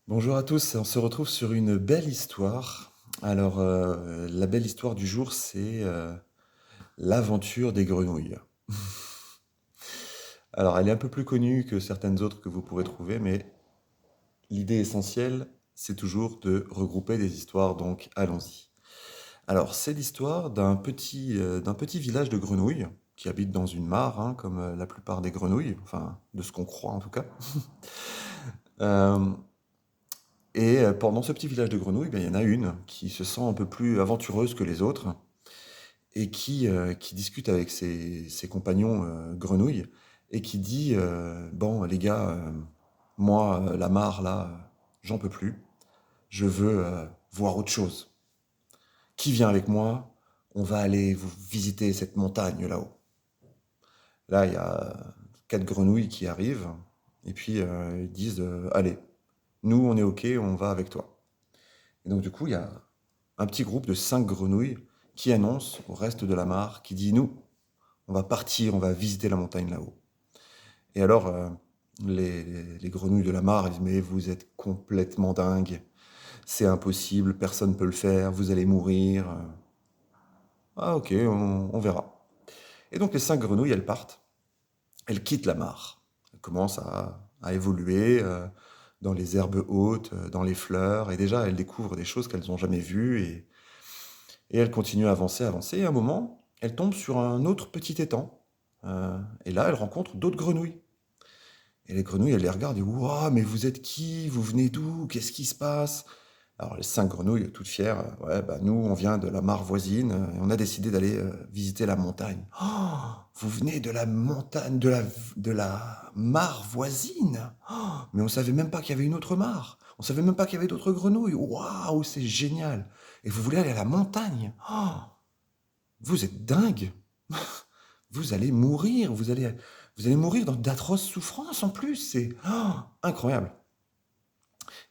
Bonjour à tous, on se retrouve sur une belle histoire. Alors, la belle histoire du jour, c'est l'aventure des grenouilles. Alors, elle est un peu plus connue que certaines autres que vous pourrez trouver, mais l'idée essentielle, c'est toujours de regrouper des histoires, donc allons-y. Alors, c'est l'histoire d'un petit village de grenouilles qui habite dans une mare, hein, comme la plupart des grenouilles, enfin, de ce qu'on croit en tout cas. Euh, et pendant ce petit village de grenouilles, ben, il y en a une qui se sent un peu plus aventureuse que les autres et qui discute avec ses compagnons grenouilles et qui dit bon, les gars, moi, la mare, là, j'en peux plus. Je veux voir autre chose. Qui vient avec moi? On va aller vous visiter cette montagne là-haut. Là, il y a quatre grenouilles qui arrivent et puis ils disent allez, nous, on est OK, on va avec toi. Et donc, du coup, il y a un petit groupe de cinq grenouilles qui annonce au reste de la mare, qui dit nous, on va partir, on va visiter la montagne là-haut. Et alors, les grenouilles de la mare, elles disent, mais vous êtes complètement dingue, c'est impossible, personne ne peut le faire, vous allez mourir. Ah ok, on verra. Et donc les cinq grenouilles, elles partent, elles quittent la mare. Elles commencent à évoluer dans les herbes hautes, dans les fleurs, et déjà elles découvrent des choses qu'elles n'ont jamais vues, et elles continuent à avancer, avancer, et à un moment, elles tombent sur un autre petit étang, et là elles rencontrent d'autres grenouilles. Et les grenouilles, elles les regardent et «Waouh, mais vous êtes qui? Vous venez d'où? Qu'est-ce qui se passe?» Alors les cinq grenouilles, toutes fières, «Ouais, bah nous, on vient de la mare voisine et on a décidé d'aller visiter la montagne.» «Oh, vous venez de la montagne, de la mare voisine? Oh, mais on savait même pas qu'il y avait une autre mare. On savait même pas qu'il y avait d'autres grenouilles. Waouh, c'est génial. Et vous voulez aller à la montagne? Oh, vous êtes dingue. Vous allez mourir, vous allez mourir dans d'atroces souffrances en plus, c'est incroyable.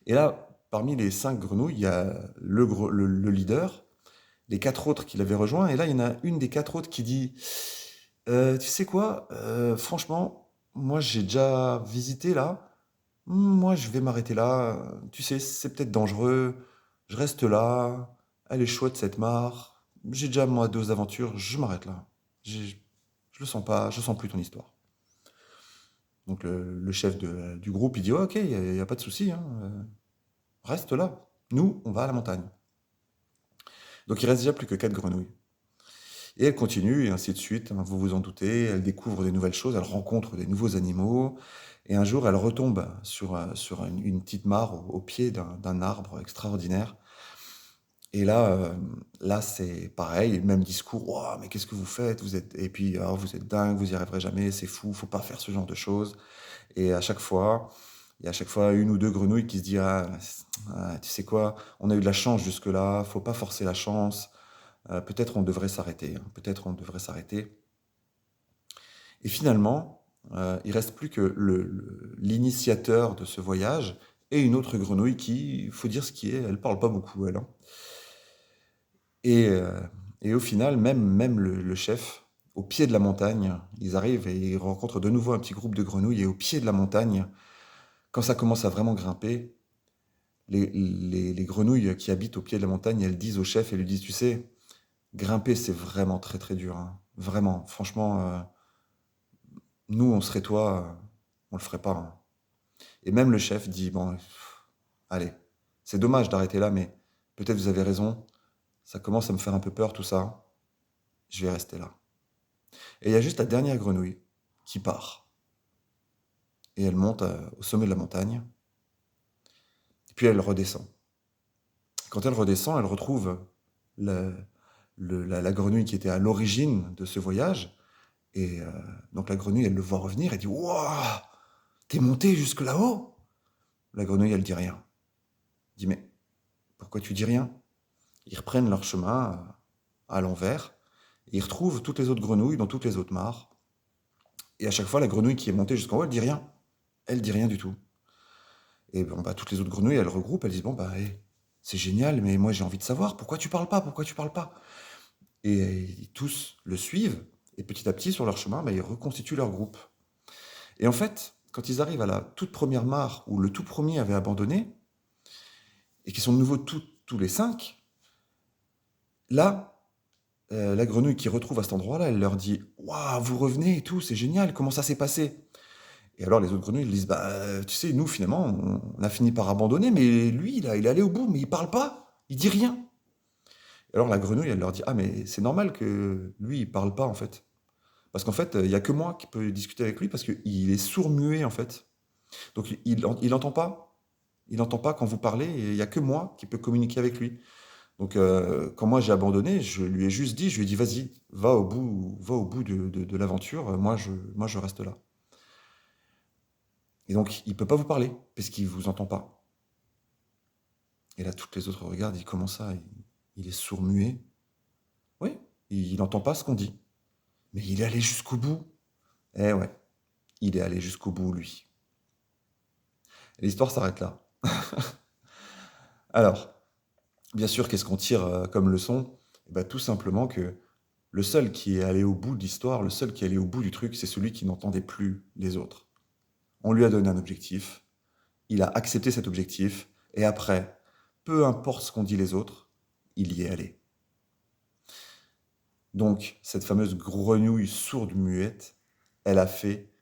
Et là, parmi les cinq grenouilles, il y a le leader, les quatre autres qui l'avaient rejoint, et là, il y en a une des quatre autres qui dit, tu sais quoi, franchement, moi j'ai déjà visité là, moi je vais m'arrêter là, tu sais, c'est peut-être dangereux, je reste là, elle est chouette cette mare, j'ai déjà moi deux aventures, je m'arrête là. Je le sens pas, je sens plus ton histoire. Donc le chef du groupe, il dit, ouais, ok, il y a pas de souci, hein, reste là. Nous, on va à la montagne. Donc il reste déjà plus que quatre grenouilles. Et elle continue, et ainsi de suite, hein, vous vous en doutez, elle découvre des nouvelles choses, elle rencontre des nouveaux animaux, et un jour elle retombe sur une petite mare au pied d'un arbre extraordinaire. Et là c'est pareil, même discours, «Ouah, mais qu'est-ce que vous faites? Vous êtes... Et puis, ah, vous êtes dingue, vous y arriverez jamais, c'est fou, faut pas faire ce genre de choses.» Et à chaque fois, il y a à chaque fois une ou deux grenouilles qui se disent ah, tu sais quoi, on a eu de la chance jusque-là, faut pas forcer la chance, peut-être on devrait s'arrêter, hein, peut-être on devrait s'arrêter. Et finalement, il reste plus que l'initiateur de ce voyage et une autre grenouille qui, il faut dire ce qui est, elle parle pas beaucoup, elle, hein. Et, euh, et au final, même le chef, au pied de la montagne, ils arrivent et ils rencontrent de nouveau un petit groupe de grenouilles, et au pied de la montagne, quand ça commence à vraiment grimper, les grenouilles qui habitent au pied de la montagne, elles disent au chef et lui disent, tu sais, grimper, c'est vraiment très très dur, hein. Vraiment, franchement, nous, on serait toi, on le ferait pas, hein. Et même le chef dit, bon, allez, c'est dommage d'arrêter là, mais peut-être vous avez raison, ça commence à me faire un peu peur tout ça, je vais rester là. Et il y a juste la dernière grenouille qui part, et elle monte au sommet de la montagne, et puis elle redescend. Quand elle redescend, elle retrouve la, la grenouille qui était à l'origine de ce voyage. Et donc la grenouille, elle le voit revenir, elle dit, «Waouh, t'es monté jusque là-haut?» La grenouille, elle dit rien. Elle dit, «Mais pourquoi tu dis rien?» Ils reprennent leur chemin à l'envers, et ils retrouvent toutes les autres grenouilles dans toutes les autres mares. Et à chaque fois, la grenouille qui est montée jusqu'en haut, elle dit rien. Elle dit rien du tout. Et bon, bah, toutes les autres grenouilles, elles regroupent, elles disent, «Bon, bah, c'est génial, mais moi j'ai envie de savoir, pourquoi tu parles pas? Pourquoi tu parles pas?» Et tous le suivent, et petit à petit, sur leur chemin, bah, ils reconstituent leur groupe. Et en fait, quand ils arrivent à la toute première mare où le tout premier avait abandonné, et qui sont de nouveau tous les 5, là, la grenouille qui retrouve à cet endroit-là, elle leur dit: «Waouh, vous revenez et tout, c'est génial, comment ça s'est passé?» Et alors les autres grenouilles, elles disent: «Bah, tu sais, nous finalement, on a fini par abandonner, mais lui, là, il est allé au bout, mais il parle pas, il dit rien.» Et alors la grenouille, elle leur dit: «Ah mais c'est normal que lui, il parle pas en fait. Parce qu'en fait, il y a que moi qui peux discuter avec lui parce qu'il est sourd-muet en fait. Donc il entend pas. Il entend pas quand vous parlez et il y a que moi qui peux communiquer avec lui. Donc quand moi j'ai abandonné, je lui ai juste dit, je lui ai dit: "Vas-y, va au bout de l'aventure, moi je reste là."» Et donc il peut pas vous parler puisqu'il vous entend pas. Et là toutes les autres regardent, il comment ça, il est sourd-muet? Oui, il n'entend pas ce qu'on dit. Mais il est allé jusqu'au bout. Eh ouais, il est allé jusqu'au bout, lui. Et l'histoire s'arrête là. Alors, bien sûr, qu'est-ce qu'on tire comme leçon? Eh ben, tout simplement que le seul qui est allé au bout de l'histoire, le seul qui est allé au bout du truc, c'est celui qui n'entendait plus les autres. On lui a donné un objectif, il a accepté cet objectif, et après, peu importe ce qu'ont dit les autres, il y est allé. Donc, cette fameuse grenouille sourde-muette, elle a fait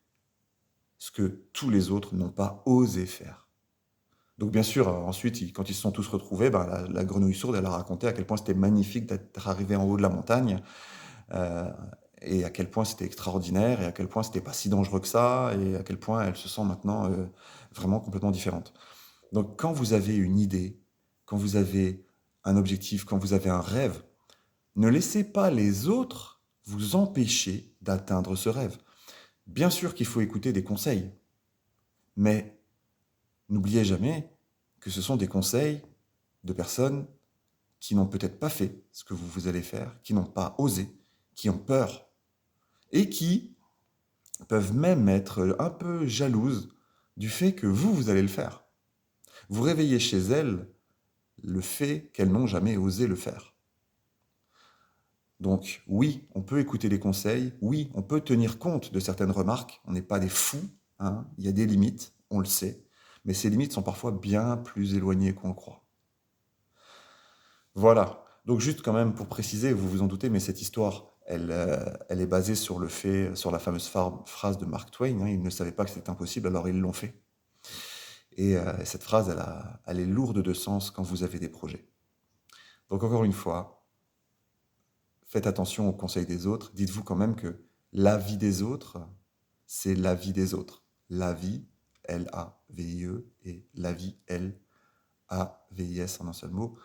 ce que tous les autres n'ont pas osé faire. Donc bien sûr, ensuite, quand ils se sont tous retrouvés, ben, la grenouille sourde, elle a raconté à quel point c'était magnifique d'être arrivé en haut de la montagne, euh, et à quel point c'était extraordinaire, et à quel point c'était pas si dangereux que ça, et à quel point elle se sent maintenant vraiment complètement différente. Donc quand vous avez une idée, quand vous avez un objectif, quand vous avez un rêve, ne laissez pas les autres vous empêcher d'atteindre ce rêve. Bien sûr qu'il faut écouter des conseils, mais n'oubliez jamais que ce sont des conseils de personnes qui n'ont peut-être pas fait ce que vous allez faire, qui n'ont pas osé, qui ont peur, et qui peuvent même être un peu jalouses du fait que vous allez le faire. Vous réveillez chez elles le fait qu'elles n'ont jamais osé le faire. Donc oui, on peut écouter les conseils, oui, on peut tenir compte de certaines remarques, on n'est pas des fous, hein, il y a des limites, on le sait, mais ces limites sont parfois bien plus éloignées qu'on le croit. Voilà. Donc juste quand même pour préciser, vous vous en doutez, mais cette histoire, elle est basée sur le fait, sur la fameuse phrase de Mark Twain, hein, ils ne savaient pas que c'était impossible, alors ils l'ont fait. Et cette phrase, elle est lourde de sens quand vous avez des projets. Donc encore une fois, faites attention aux conseils des autres. Dites-vous quand même que la vie des autres, c'est la vie des autres. La vie, L-A-V-I-E, et la vie, L-A-V-I-S en un seul mot.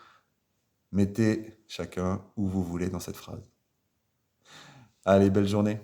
Mettez chacun où vous voulez dans cette phrase. Allez, belle journée.